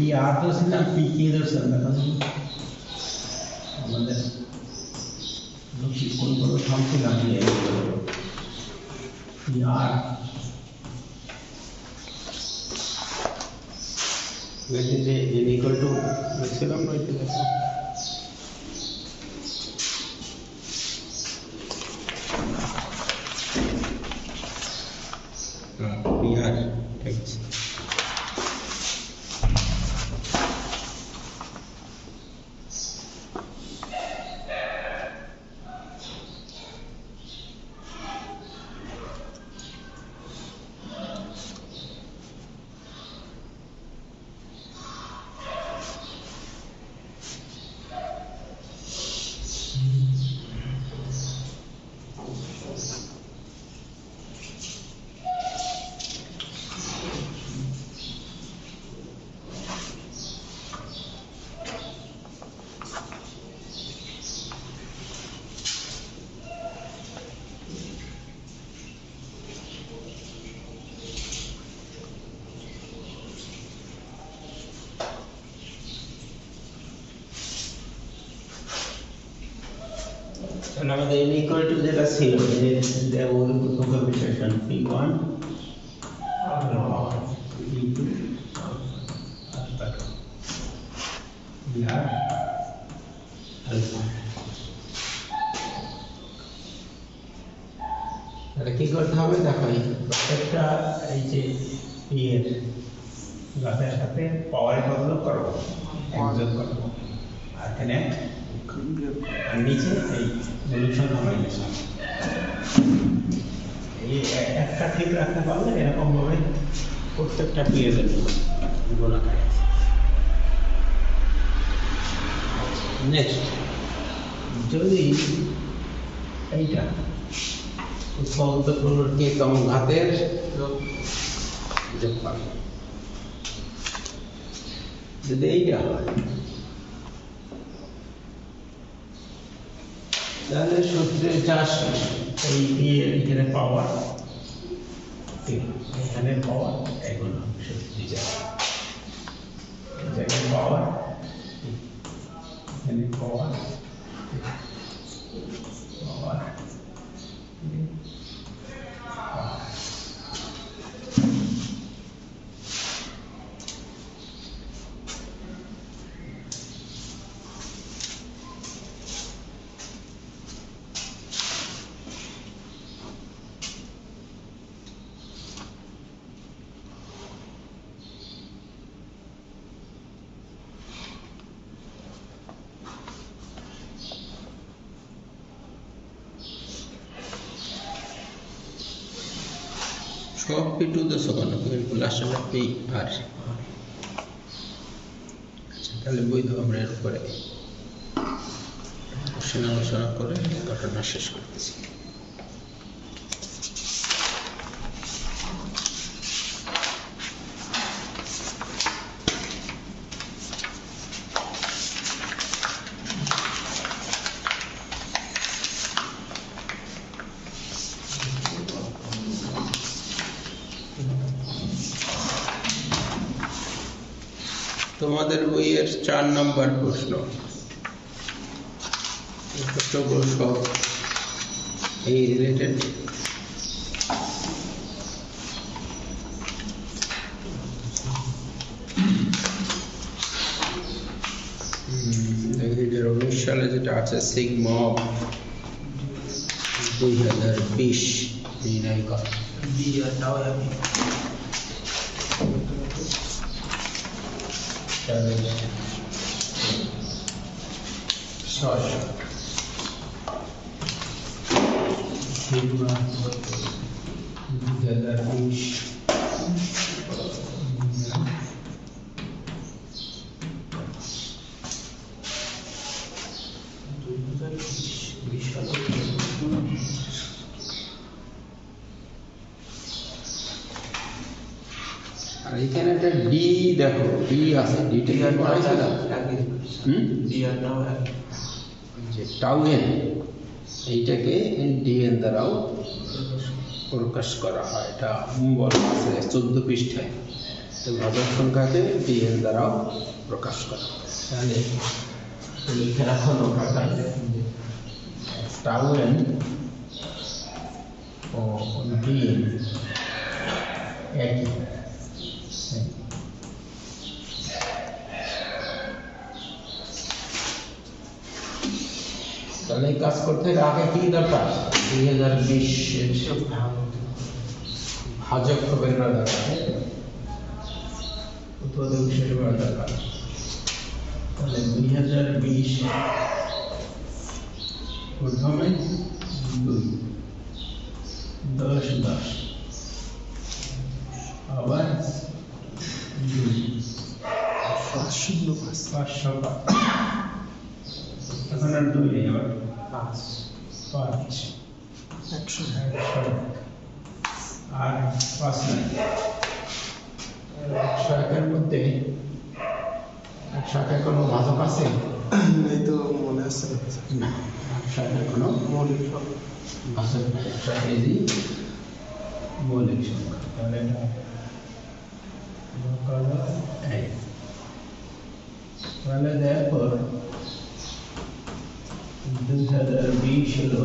P R ধরছি না P K ধরছেন দেখা যাবে আমাদের কোন কোনো থামছিলাম পি আর যে এন ইকুয়াল টু লিখছিলাম না এটা দেখো পি আর ঠিক আছে আমাদের n equal to যেটা ছিল যে মৌলিক কম্পিউটেশন p1 p2 আর আলফা তাহলে কি করতে হবে দেখো প্রত্যেকটা এই যে p এর গাতের সাথে পাওয়ারের বদল করো যোগ করো আর এখানে নিচে এই মৌলিক সংখ্যা মাইনাস এই একটা ঠিক রাখতে পারলে এরকম ভাবে প্রত্যেকটা পেয়ে যাবে গোলাকার নেক্সট যদি এইটা উৎপাদিত প্রবৃত্তি কম ঘাতের যোগ পাবে যদি এইটা হয় তাহলে সূত্রের চাষ এই এখানে পাওয়ার এখানে পাওয়ার এগুলো সত্যি জায়গায় পাওয়ার এখানে পাওয়ার পাওয়ার সব p2 দশক আসলে পি আর তাহলে বৈধ আমরা এর উপরে আলোচনা করে ঘটনা শেষ করতেছি তোমাদের বইয়ের 4 নম্বর প্রশ্ন প্রশ্নগুলো সব এই রিলেটেড সালে যেটা আছে সিগমা 2020 নির্ণয় কর আর এখানে একটা ডি দেখো ডি আছে ডিটা কি পড়াইছে না ডি আর নাও যে টাউ এন এইটাকে ডি এন দ্বারাও প্রকাশ করা হয় এটা বলা আছে 14 পৃষ্ঠায় ভাজক সংখ্যাকে বি এর দ্বারাও প্রকাশ করা তাহলে লিখে রাখো নোটটা tau N O B N একই তাহলে এই কাজ করতে আগে কি দরকার 2020 ভাজক বের করা দরকার উৎপাদক হিসেবে করা দরকার তাহলে 2020 প্রথমে 2 10 10 আবার 2 500 এখন আর 2 নেই আবার 5 100 আর 5 নাই 100 এর মধ্যে 100 এর কোনো ভাজক আছে এই তো মনে আছে না 100 এর কোনো মৌলিক ভাজক নাই 100 কেজি মৌলিক সংখ্যা তাহলে এটা এই তাহলে দেখো 2020 হলো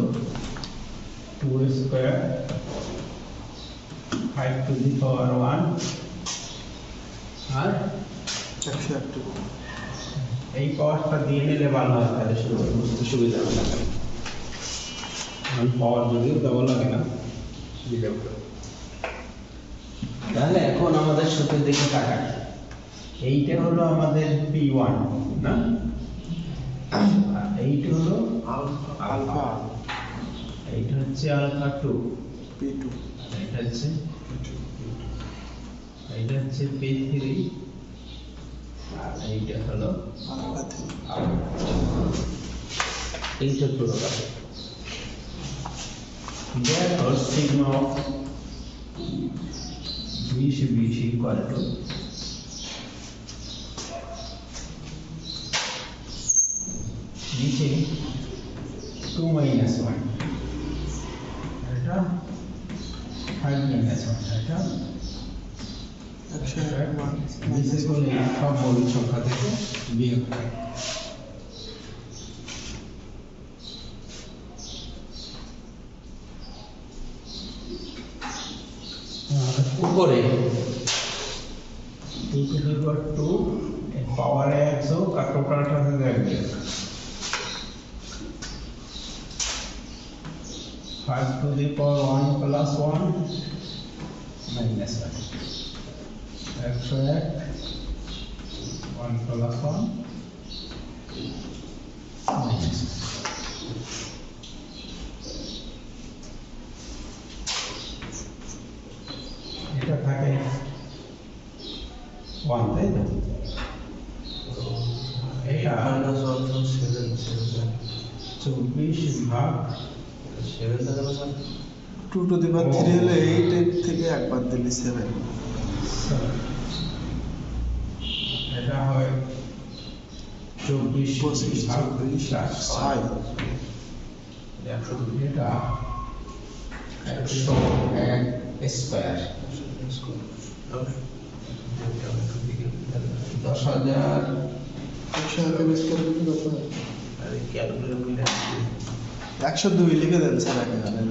2 স্কয়ার 5 to the power 1 আর 101 এই পাওয়ারটা দিয়ে নিলে ভালো হয় তাহলে বুঝতে সুবিধা হবে কারণ পাওয়ার যদিও দেওয়া লাগে না সুবিধা হবে তাহলে এখন আমাদের সূত্রের দিকে তাকাই এইটা হলো আমাদের P1 না এইটা হলো আলফা এইটা হচ্ছে আলফা 2 P2 এটা হচ্ছে P3 আর এইটা হলো আলফা 3 এইটা পুরো আছে therefore sigma of B should be equal to নিচে 2 minus 1 এটা 5 minus 1 এটা 101 নিচে করলে সব মৌলিক সংখ্যা থেকে বিয়োগ হয় উপরে 2 to the power 2 পাওয়ার 100 আর টোটালটা হয়ে যাবে 5 to the power 1 plus 1 minus 1 101 1 plus 1 minus 1 এটা থাকে 1 তাই তো এটা মাইনাস 1 তো 24 ভাগ 2 to the power 3 হলে 8 এর থেকে একবার দিলে 7 এটা হয় 24 25 ভাগ 24 6 102 এটা 101 স্কয়ার 10,000 102 লিখে দেন স্যার এখানে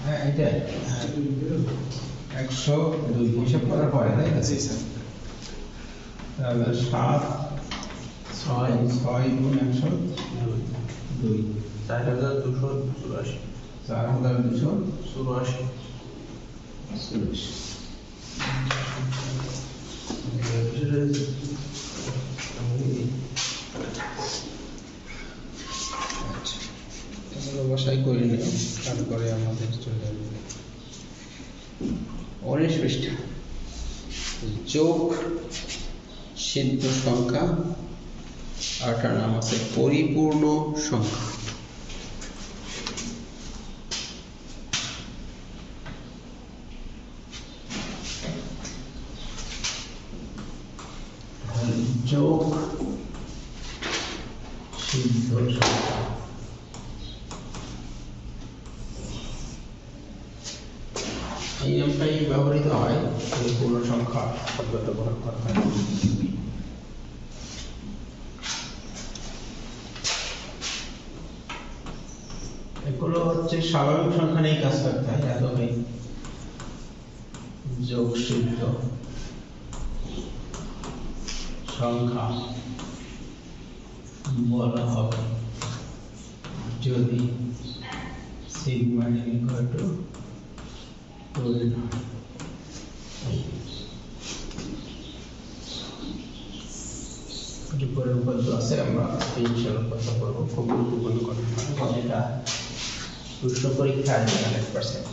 হ্যাঁ এটা 102 হিসাব করার পরে তাই না জি স্যার তাহলে 7 6 গুণ 102 4284 4284 বসাই করে নিই তারপরে আমাদের চলে যাবে 19 পৃষ্ঠা যোগ সিদ্ধ সংখ্যা আরটার নাম আছে পরিপূর্ণ সংখ্যা যোগ সিদ্ধ সংখ্যা এই নিয়মটাই ব্যবহৃত হয় এই পূর্ণ সংখ্যা শব্দটা ব্যবহার করা হয়। এগুলো হচ্ছে স্বাভাবিক সংখ্যা নিয়ে কাজ করতে হয়, এতই যোগ সিদ্ধ সংখ্যা বলা হবে যদি সিগমা ইকুয়াল টু 2n হয়। উপরের উপপাদ্য আছে, আমরা এই বিষয়ে কথা বলবো। খুব গুরুত্বপূর্ণ কথা, কারণ এটা প্রশ্ন পরীক্ষা আসবে 100%।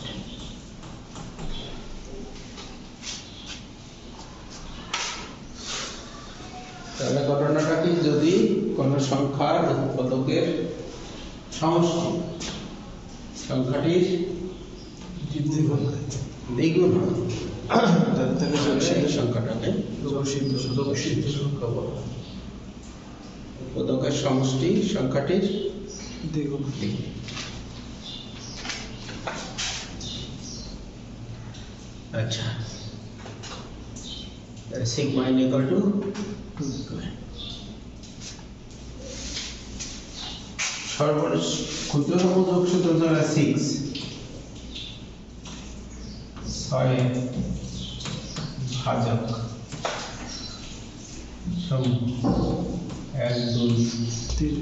তাহলে ঘটনাটা কি, যদি কোন সংখ্যার উৎপাদকের সমষ্টি সংখ্যাটির দ্বিগুণ হয়, তাহলে সংখ্যাটাকে যোগসিদ্ধ সংখ্যা বলা হয়। উৎপাদকের সমষ্টি সংখ্যাটির দ্বিগুণ। আচ্ছা, সিগমা ইকুয়াল টু সর্বনিম্ন ক্ষুদ্রতম যোগসূত্র হলো 6 ভাজক 1 2 3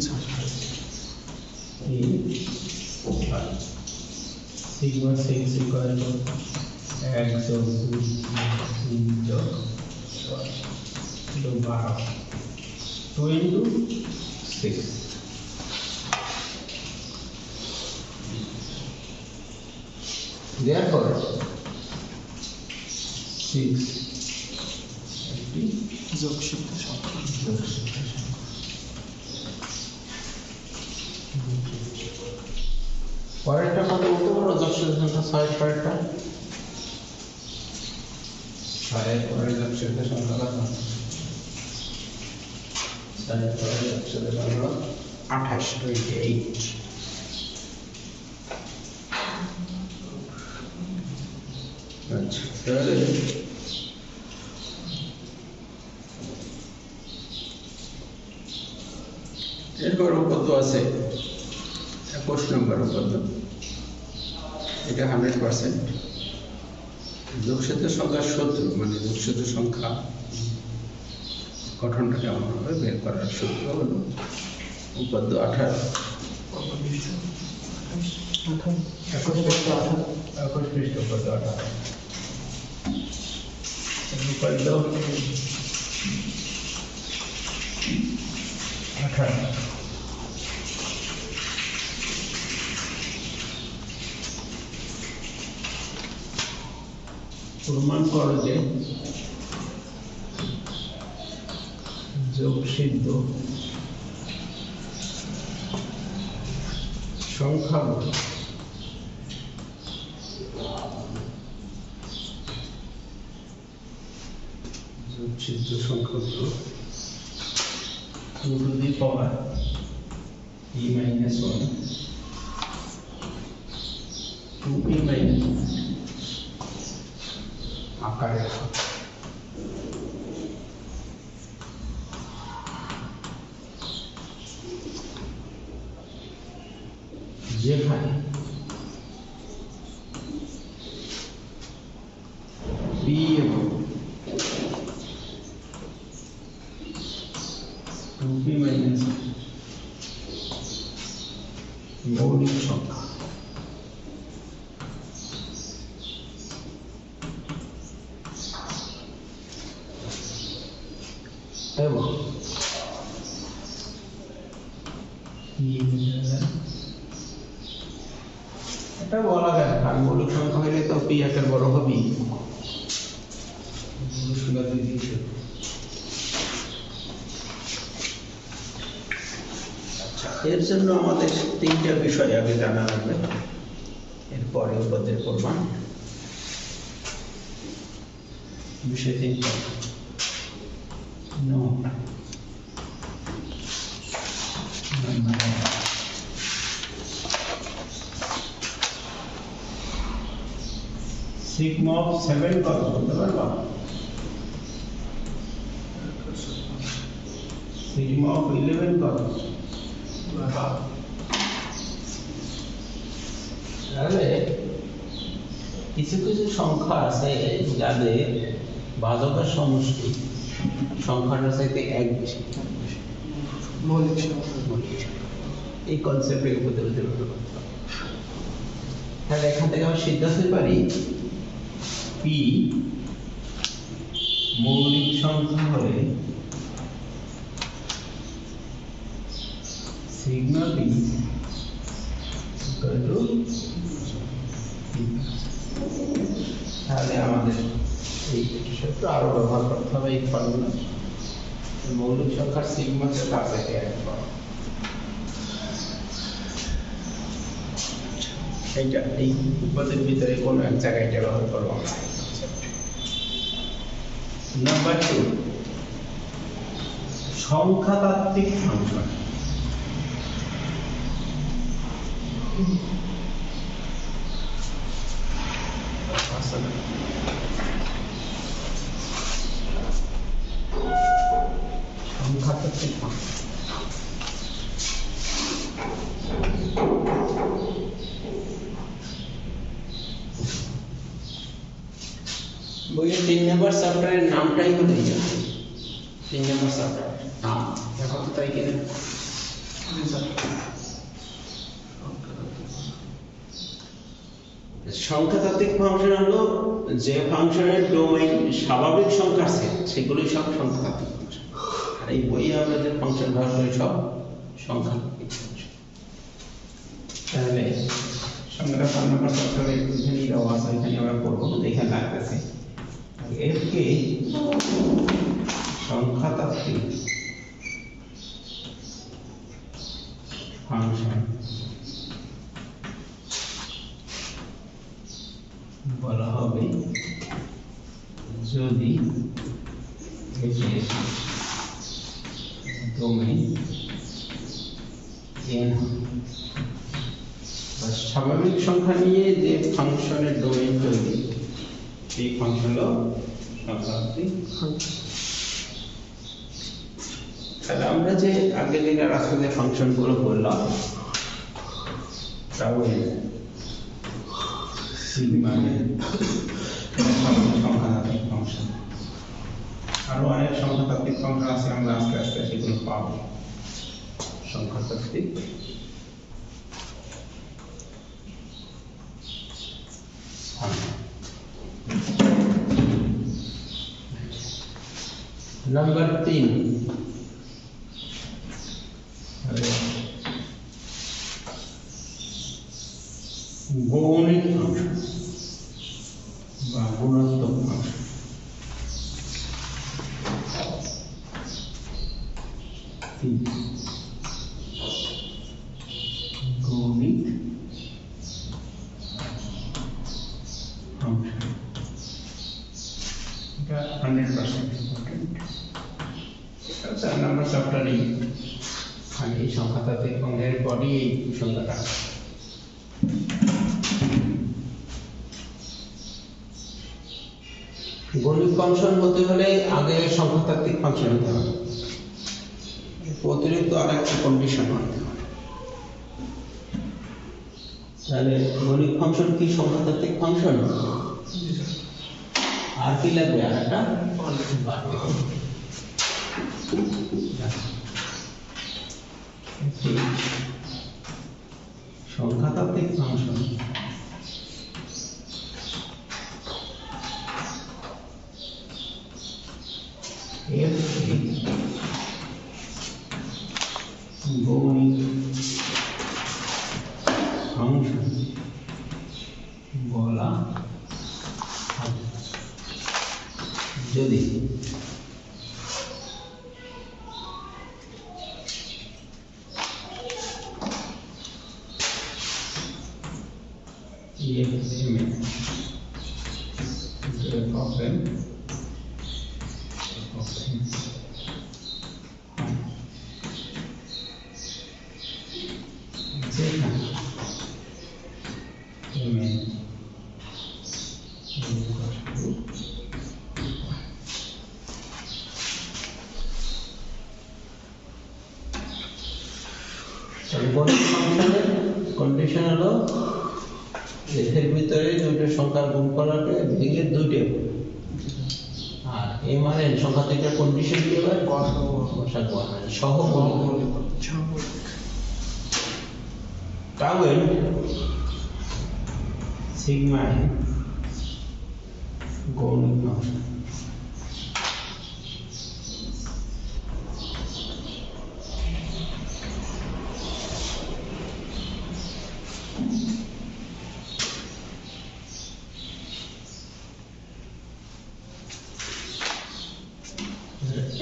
সিগমা 6 ইকুয়াল টু 1 যোগ 2 3 যোগ 12 2 into 6। Therefore 6 একটি যোগসিদ্ধ সংখ্যা। পরেরটা কত বলতে পারো? যোগসিদ্ধ সংখ্যা 6 পরেরটা 6 পরের যোগসিদ্ধ সংখ্যা কত? 6 পরের যোগসিদ্ধ সংখ্যা 28 28। আচ্ছা, তাহলে এরপর উপপাদ্য আছে 21 নম্বর উপপাদ্য। এটা 100%। যোগসিদ্ধ সংখ্যার সূত্র, মানে যোগসিদ্ধ সংখ্যা গঠনটা কেমন হবে বের করার সূত্র হলো উপপাদ্য 18 পৃষ্ঠ উপপাদ্য 18 উপপাদ্য 18। প্রমাণ করো যে যোগসিদ্ধ সংখ্যাগুলো যোগসিদ্ধ সংখ্যাগুলো 2 to the power e minus 1 2e minus 1 আকারে যেখানে b এবং 2b minus 1 মৌলিক সংখ্যা এবং এটা বলা যায় না, মৌলিক সংখ্যা হলে তো পি একের বড় হবেই। আচ্ছা, এর জন্য আমাদের 3টা বিষয় আগে জানা লাগবে, এরপরে উপপাদ্যের প্রমাণ। বিষয় 3টা সিগমা অফ 7 কত বলতে পারবা? সিগমা অফ 11 কত? তাহলে কিছু কিছু সংখ্যা আছে যাদের ভাজকের সমষ্টি সংখ্যাটার চাইতে এক বেশি। মৌলিক সংখ্যা। এই কনসেপ্টের উপর করতে হবে। তাহলে এখান থেকে আমরা সিদ্ধান্ত পারি পি মৌলিক সংখ্যা হলে sigma P equal to P. তাহলে আমাদের এই সূত্র আরো ব্যবহার করতে হবে এই ফর্মুলা। মৌলিক সংখ্যার সিগমা তার থেকে এক পাওয়া। এইটা এই পদের ভিতরে কোনো এক জায়গায় এটা ব্যবহার করবো আমরা। নাম্বার 2 সংখ্যাতাত্ত্বিক ফাংশন। সংখ্যাতাত্ত্বিক ফাংশন বইয়ের 3 নম্বর চ্যাপ্টারের নামটাই হলো এই 3 নম্বর চ্যাপ্টার নাম দেখো তো তাই কিনা। সংখ্যাতাত্ত্বিক ফাংশন হলো যে ফাংশনের ডোমেইন স্বাভাবিক সংখ্যার সেট, সেগুলোই সব সংখ্যাতাত্ত্বিক ফাংশন। আর এই বইয়ে আমরা যে ফাংশন ব্যবহার করি সব সংখ্যাতাত্ত্বিক ফাংশন। তাহলে সংখ্যাটা 5 নম্বর চ্যাপ্টারে এখানে দেওয়া আছে, এখানে আমরা করব, এখানে লাগতেছে f কে সংখ্যাতাত্ত্বিক ফাংশন বলা হবে যদি এর ডোমেইন n বা স্বাভাবিক সংখ্যা নিয়ে যে ফাংশনের ডোমেইন তৈরি সেই ফাংশন হলো সংখ্যাতাত্ত্বিক ফাংশন। তাহলে আমরা যে আগে যে রাশিতে ফাংশনগুলো বললাম তাও সিগমা সংখ্যাতাত্ত্বিক ফাংশন। আরো অনেক সংখ্যাতাত্ত্বিক ফাংশন আছে, আমরা আস্তে আস্তে সেগুলো পাবো। সংখ্যাতাত্ত্বিক নাম্বার 3 গৌণিক ফাংশন বা গুণাত্মক ফাংশন। গৌণিক ফাংশন এটা 100% ইম্পর্টেন্ট। এটা 4 নম্বর চ্যাপ্টারে মানে এই সংখ্যাতাত্ত্বিক ফাংশনের পরই এই সংখ্যাটা। গৌণিক ফাংশন হতে হলে আগে সংখ্যাতাত্ত্বিক ফাংশন হতে হবে, অতিরিক্ত আর একটা কন্ডিশন হতে হবে। তাহলে গৌণিক ফাংশন কি সংখ্যাতাত্ত্বিক ফাংশন? আর কি লাগবে? আর একটা সংখ্যাতাত্ত্বিক ফাংশন f গৌণিক ফাংশন বলা হবে যদি কন্ডিশন হলো এর ভিতরে দুইটা সংখ্যার গুণফলকে ভেঙে দুইটা, আর এম আর এন সংখ্যা থেকে কন্ডিশন কি হবে সহমৌলিক। টাউ এন সিগমা এন গৌণিক ফাংশন।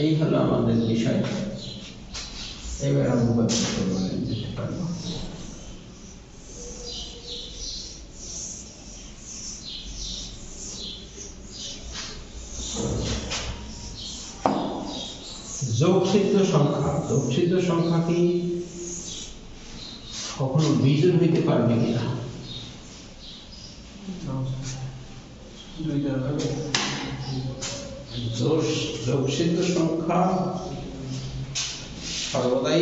এই হলো আমাদের বিষয়। এবার আমরা ব্যবস্থা করে দিতে পারবো। যোগসিদ্ধ সংখ্যা কি কখনো বিজোড় হইতে পারবে কিনা? যোগসিদ্ধ সংখ্যা সর্বদাই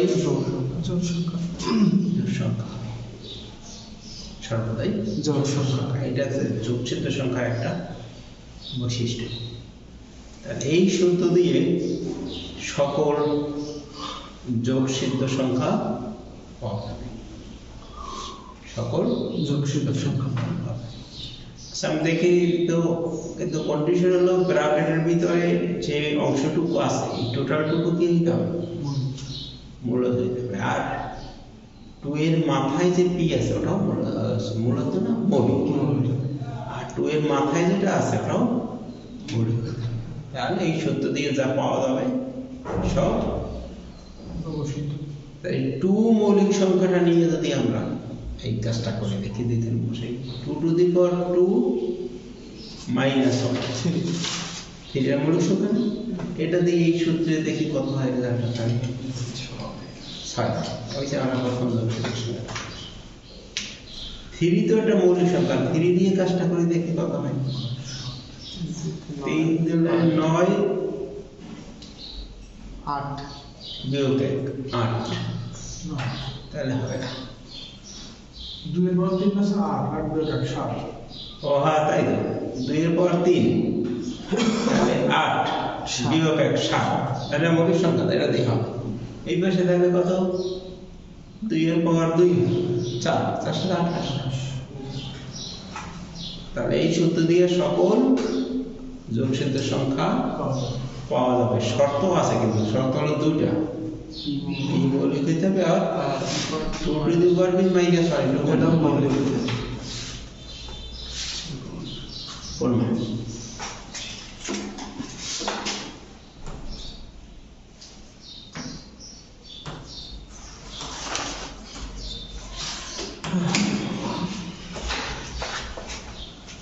যোগ সংখ্যা, এটা যোগসিদ্ধ সংখ্যার একটা বৈশিষ্ট্য। এই সূত্র দিয়ে সকল যোগসিদ্ধ সংখ্যা পাওয়া যাবে, সকল যোগসিদ্ধ সংখ্যা পাওয়া যাবে। আমি দেখি তো, কিন্তু কন্ডিশন হলো ব্র্যাকেটের ভিতরে যে অংশটুকু আছে এই টোটালটুকু কি হইতে হবে? মূলত হইতে হবে। আর 2 এর মাথায় যে পি আছে ওটাও মূলত না মৌলিক, আর 2 এর মাথায় যেটা আছে ওটাও মৌলিক। তাহলে এই সূত্র দিয়ে যা পাওয়া যাবে সব তাই 2 মৌলিক সংখ্যাটা নিয়ে যদি আমরা এই কাজটা করে দেখি, দিতেন বসে 2 টু দি পাওয়ার 2 মাইনাস 3 এর মৌলিক সংখ্যা, এটা দিয়ে এই সূত্রে দেখি কত হয় রেজাল্টটা। 6 ওই যে আমরা প্রথম যোগসিদ্ধ সংখ্যা 3 তো একটা মৌলিক সংখ্যা, 3 দিয়ে কাজটা করে দেখি কত হয়। 3 দিলে 9 8 বিয়োগ 8, তাহলে হবে না। 2 এর পর 3 আছে 8 বিয়োগ 1 7। ও হ্যাঁ তাই তো, 2 এর পর 3 তাহলে 8 বিয়োগ 1 7, তাহলে মৌলিক সংখ্যা এটা দেখা হবে। এই পাশে থাকবে কত? 2 এর পাওয়ার 2 4, 4 7 28। তাহলে এই সূত্র দিয়ে সকল যোগসিদ্ধ সংখ্যা পাওয়া যাবে। শর্ত আছে, কিন্তু শর্ত হলো দুইটা, এই মৌলিক হইতে হবে আর 2 টু দি পাওয়ার মাইনাস 5 ওটাও মৌলিক হইতে হবে।